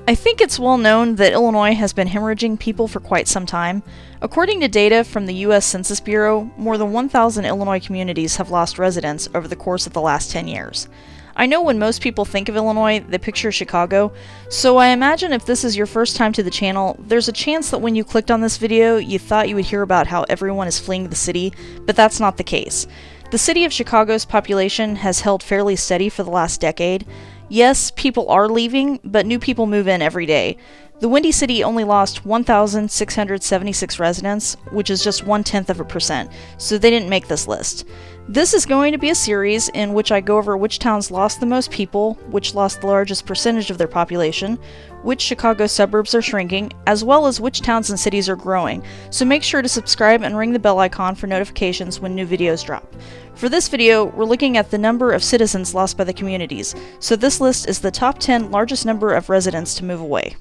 I think it's well known that Illinois has been hemorrhaging people for quite some time. According to data from the U.S. Census Bureau, more than 1,000 Illinois communities have lost residents over the course of the last 10 years. I know when most people think of Illinois, they picture Chicago, so I imagine if this is your first time to the channel, there's a chance that when you clicked on this video, you thought you would hear about how everyone is fleeing the city, but that's not the case. The city of Chicago's population has held fairly steady for the last decade. Yes, people are leaving, but new people move in every day. The Windy City only lost 1,676 residents, which is just 0.1%, so they didn't make this list. This is going to be a series in which I go over which towns lost the most people, which lost the largest percentage of their population, which Chicago suburbs are shrinking, as well as which towns and cities are growing, so make sure to subscribe and ring the bell icon for notifications when new videos drop. For this video, we're looking at the number of citizens lost by the communities, so this list is the top 10 largest number of residents to move away.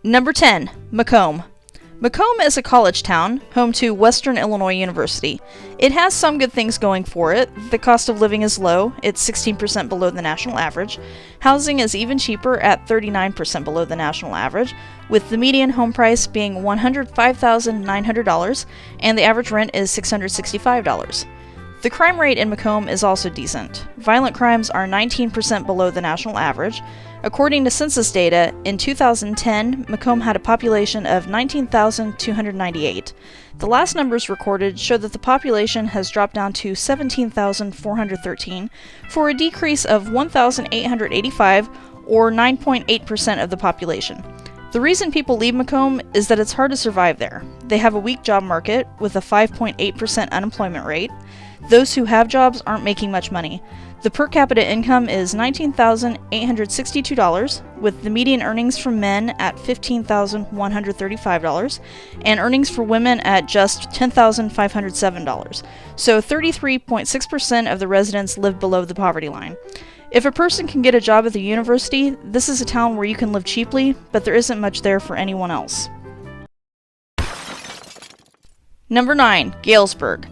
Number 10. Macomb. Macomb is a college town, home to Western Illinois University. It has some good things going for it. The cost of living is low, it's 16% below the national average. Housing is even cheaper at 39% below the national average, with the median home price being $105,900 and the average rent is $665. The crime rate in Macomb is also decent. Violent crimes are 19% below the national average. According to census data, in 2010, Macomb had a population of 19,298. The last numbers recorded show that the population has dropped down to 17,413 for a decrease of 1,885 or 9.8% of the population. The reason people leave Macomb is that it's hard to survive there. They have a weak job market with a 5.8% unemployment rate. Those who have jobs aren't making much money. The per capita income is $19,862, with the median earnings for men at $15,135 and earnings for women at just $10,507. So 33.6% of the residents live below the poverty line. If a person can get a job at the university, this is a town where you can live cheaply, but there isn't much there for anyone else. Number 9. Galesburg.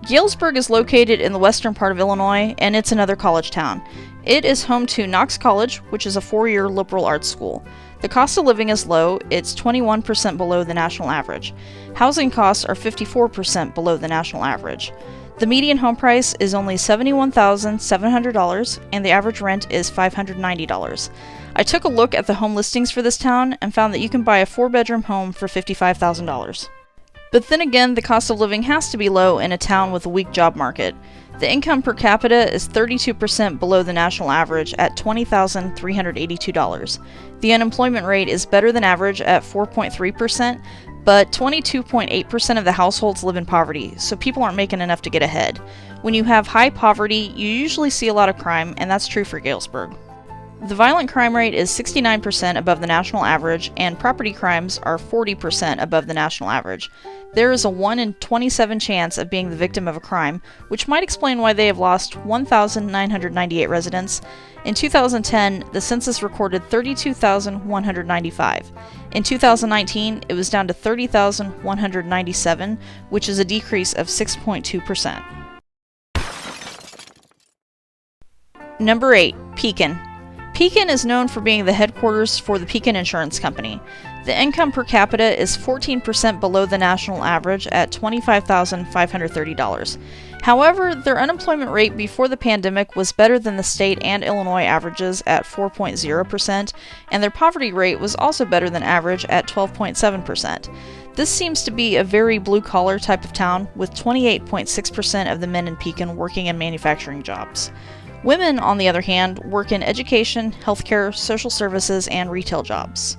Galesburg is located in the western part of Illinois, and it's another college town. It is home to Knox College, which is a 4-year liberal arts school. The cost of living is low, it's 21% below the national average. Housing costs are 54% below the national average. The median home price is only $71,700, and the average rent is $590. I took a look at the home listings for this town and found that you can buy a 4-bedroom home for $55,000. But then again, the cost of living has to be low in a town with a weak job market. The income per capita is 32% below the national average at $20,382. The unemployment rate is better than average at 4.3%, but 22.8% of the households live in poverty, so people aren't making enough to get ahead. When you have high poverty, you usually see a lot of crime, and that's true for Galesburg. The violent crime rate is 69% above the national average, and property crimes are 40% above the national average. There is a 1 in 27 chance of being the victim of a crime, which might explain why they have lost 1,998 residents. In 2010, the census recorded 32,195. In 2019, it was down to 30,197, which is a decrease of 6.2%. Number 8. Pekin. Pekin is known for being the headquarters for the Pekin Insurance Company. The income per capita is 14% below the national average at $25,530. However, their unemployment rate before the pandemic was better than the state and Illinois averages at 4.0%, and their poverty rate was also better than average at 12.7%. This seems to be a very blue-collar type of town, with 28.6% of the men in Pekin working in manufacturing jobs. Women, on the other hand, work in education, healthcare, social services, and retail jobs.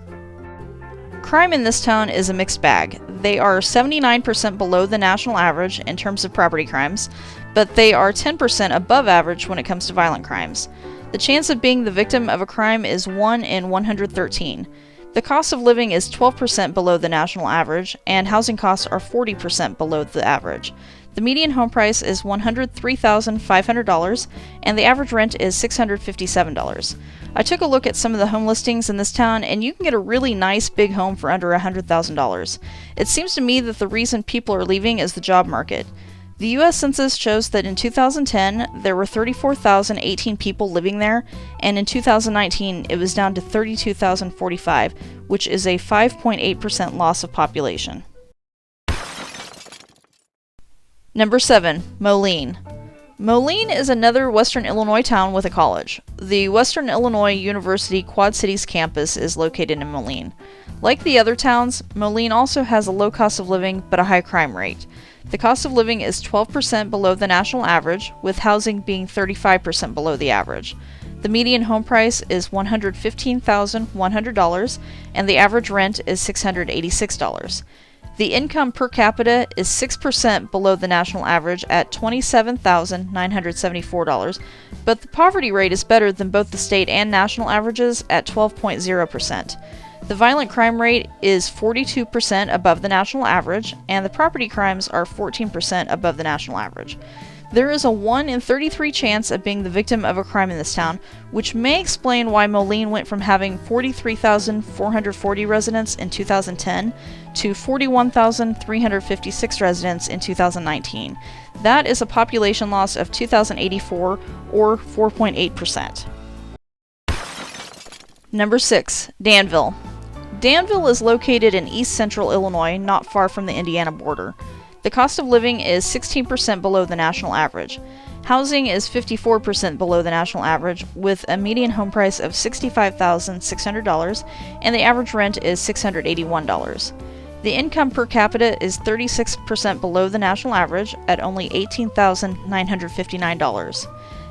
Crime in this town is a mixed bag. They are 79% below the national average in terms of property crimes, but they are 10% above average when it comes to violent crimes. The chance of being the victim of a crime is 1 in 113. The cost of living is 12% below the national average, and housing costs are 40% below the average. The median home price is $103,500, and the average rent is $657. I took a look at some of the home listings in this town, and you can get a really nice big home for under $100,000. It seems to me that the reason people are leaving is the job market. The U.S. Census shows that in 2010, there were 34,018 people living there, and in 2019, it was down to 32,045, which is a 5.8% loss of population. Number 7. Moline. Moline is another Western Illinois town with a college. The Western Illinois University Quad Cities campus is located in Moline. Like the other towns, Moline also has a low cost of living but a high crime rate. The cost of living is 12% below the national average, with housing being 35% below the average. The median home price is $115,100, and the average rent is $686. The income per capita is 6% below the national average at $27,974, but the poverty rate is better than both the state and national averages at 12.0%. The violent crime rate is 42% above the national average, and the property crimes are 14% above the national average. There is a 1 in 33 chance of being the victim of a crime in this town, which may explain why Moline went from having 43,440 residents in 2010 to 41,356 residents in 2019. That is a population loss of 2,084, or 4.8%. Number 6. Danville. Danville is located in east central Illinois, not far from the Indiana border. The cost of living is 16% below the national average. Housing is 54% below the national average, with a median home price of $65,600, and the average rent is $681. The income per capita is 36% below the national average at only $18,959.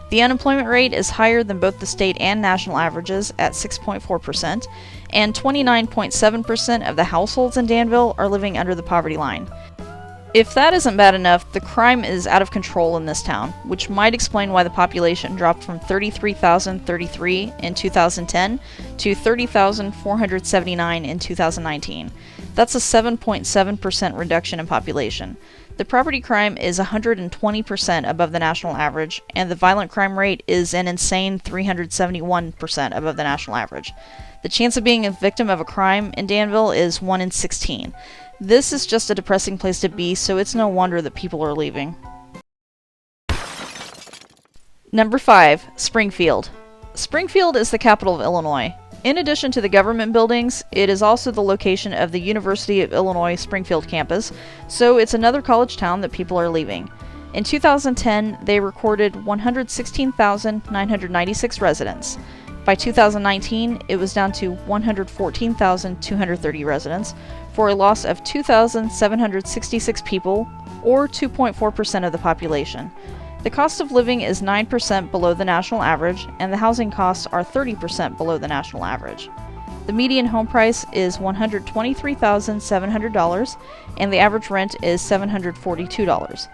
The unemployment rate is higher than both the state and national averages at 6.4%, and 29.7% of the households in Danville are living under the poverty line. If that isn't bad enough, the crime is out of control in this town, which might explain why the population dropped from 33,033 in 2010 to 30,479 in 2019. That's a 7.7% reduction in population. The property crime is 120% above the national average, and the violent crime rate is an insane 371% above the national average. The chance of being a victim of a crime in Danville is 1 in 16. This is just a depressing place to be, so it's no wonder that people are leaving. Number 5. Springfield. Springfield is the capital of Illinois. In addition to the government buildings, it is also the location of the University of Illinois Springfield campus, so it's another college town that people are leaving. In 2010, they recorded 116,996 residents. By 2019, it was down to 114,230 residents, for a loss of 2,766 people, or 2.4% of the population. The cost of living is 9% below the national average, and the housing costs are 30% below the national average. The median home price is $123,700, and the average rent is $742.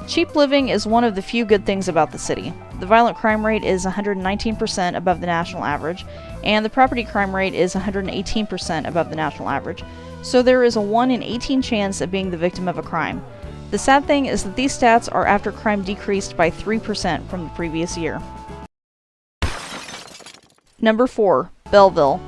Cheap living is one of the few good things about the city. The violent crime rate is 119% above the national average, and the property crime rate is 118% above the national average, so there is a 1 in 18 chance of being the victim of a crime. The sad thing is that these stats are after crime decreased by 3% from the previous year. Number 4. Belleville.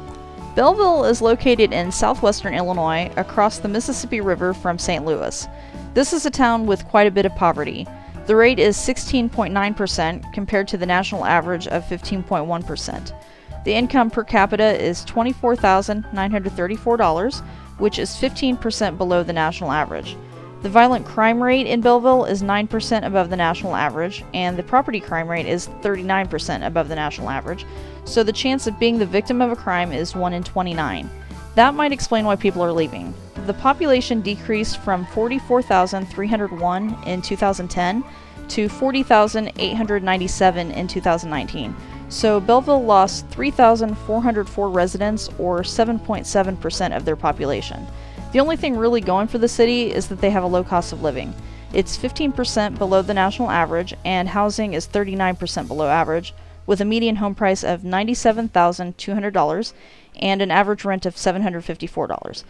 Belleville is located in southwestern Illinois, across the Mississippi River from St. Louis. This is a town with quite a bit of poverty. The rate is 16.9% compared to the national average of 15.1%. The income per capita is $24,934, which is 15% below the national average. The violent crime rate in Belleville is 9% above the national average, and the property crime rate is 39% above the national average, so the chance of being the victim of a crime is 1 in 29. That might explain why people are leaving. The population decreased from 44,301 in 2010 to 40,897 in 2019, so Belleville lost 3,404 residents, or 7.7% of their population. The only thing really going for the city is that they have a low cost of living. It's 15% below the national average, and housing is 39% below average, with a median home price of $97,200 and an average rent of $754.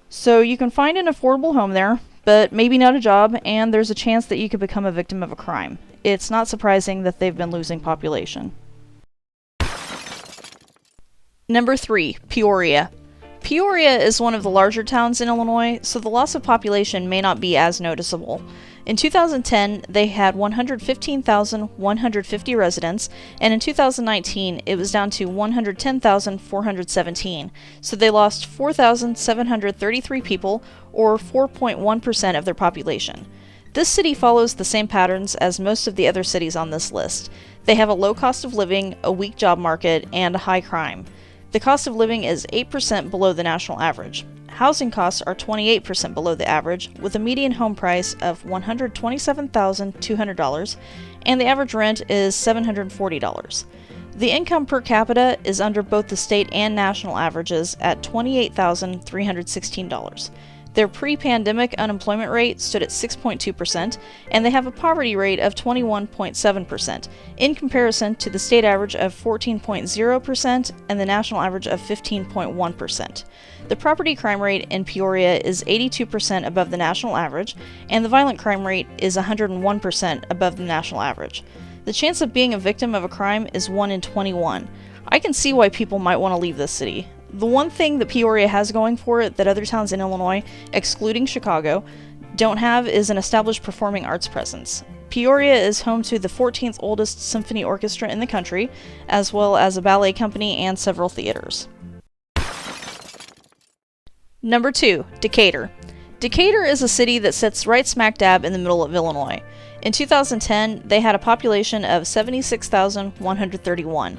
So you can find an affordable home there, but maybe not a job, and there's a chance that you could become a victim of a crime. It's not surprising that they've been losing population. Number 3. Peoria. Peoria is one of the larger towns in Illinois, so the loss of population may not be as noticeable. In 2010, they had 115,150 residents, and in 2019, it was down to 110,417, so they lost 4,733 people, or 4.1% of their population. This city follows the same patterns as most of the other cities on this list. They have a low cost of living, a weak job market, and a high crime. The cost of living is 8% below the national average. Housing costs are 28% below the average, with a median home price of $127,200, and the average rent is $740. The income per capita is under both the state and national averages at $28,316. Their pre-pandemic unemployment rate stood at 6.2%, and they have a poverty rate of 21.7%, in comparison to the state average of 14.0% and the national average of 15.1%. The property crime rate in Peoria is 82% above the national average, and the violent crime rate is 101% above the national average. The chance of being a victim of a crime is 1 in 21. I can see why people might want to leave this city. The one thing that Peoria has going for it that other towns in Illinois, excluding Chicago, don't have is an established performing arts presence. Peoria is home to the 14th oldest symphony orchestra in the country, as well as a ballet company and several theaters. Number 2, Decatur. Decatur is a city that sits right smack dab in the middle of Illinois. In 2010, they had a population of 76,131.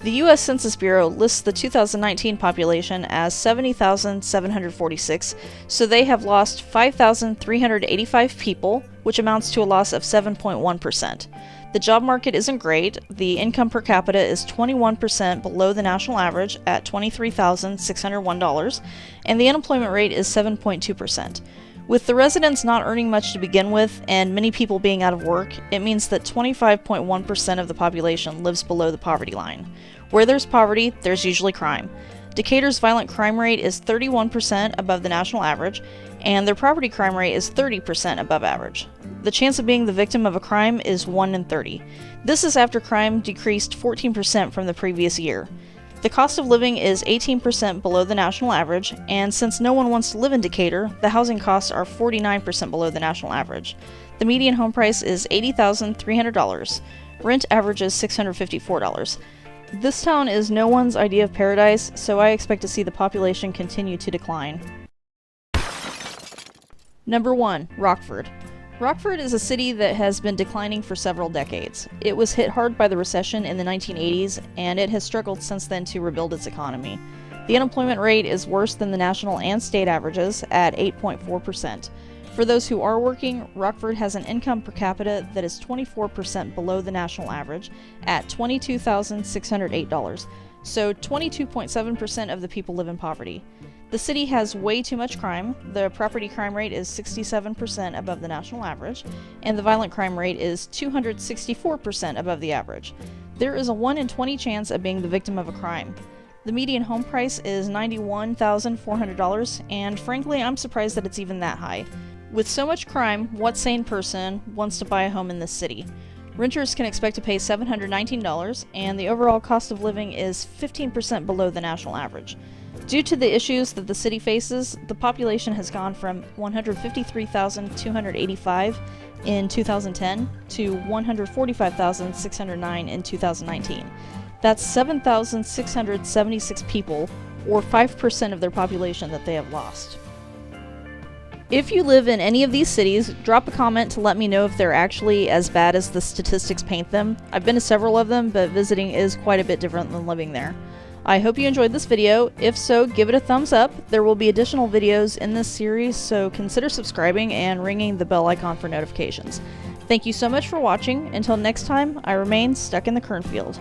The U.S. Census Bureau lists the 2019 population as 70,746, so they have lost 5,385 people, which amounts to a loss of 7.1%. The job market isn't great. The income per capita is 21% below the national average at $23,601, and the unemployment rate is 7.2%. With the residents not earning much to begin with, and many people being out of work, it means that 25.1% of the population lives below the poverty line. Where there's poverty, there's usually crime. Decatur's violent crime rate is 31% above the national average, and their property crime rate is 30% above average. The chance of being the victim of a crime is 1 in 30. This is after crime decreased 14% from the previous year. The cost of living is 18% below the national average, and since no one wants to live in Decatur, the housing costs are 49% below the national average. The median home price is $80,300. Rent averages $654. This town is no one's idea of paradise, so I expect to see the population continue to decline. Number 1, Rockford. Rockford is a city that has been declining for several decades. It was hit hard by the recession in the 1980s, and it has struggled since then to rebuild its economy. The unemployment rate is worse than the national and state averages at 8.4%. For those who are working, Rockford has an income per capita that is 24% below the national average at $22,608, so 22.7% of the people live in poverty. The city has way too much crime. The property crime rate is 67% above the national average, and the violent crime rate is 264% above the average. There is a 1 in 20 chance of being the victim of a crime. The median home price is $91,400, and frankly, I'm surprised that it's even that high. With so much crime, what sane person wants to buy a home in this city? Renters can expect to pay $719, and the overall cost of living is 15% below the national average. Due to the issues that the city faces, the population has gone from 153,285 in 2010 to 145,609 in 2019. That's 7,676 people, or 5% of their population that they have lost. If you live in any of these cities, drop a comment to let me know if they're actually as bad as the statistics paint them. I've been to several of them, but visiting is quite a bit different than living there. I hope you enjoyed this video. If so, give it a thumbs up. There will be additional videos in this series, so consider subscribing and ringing the bell icon for notifications. Thank you so much for watching. Until next time, I remain stuck in the cornfield.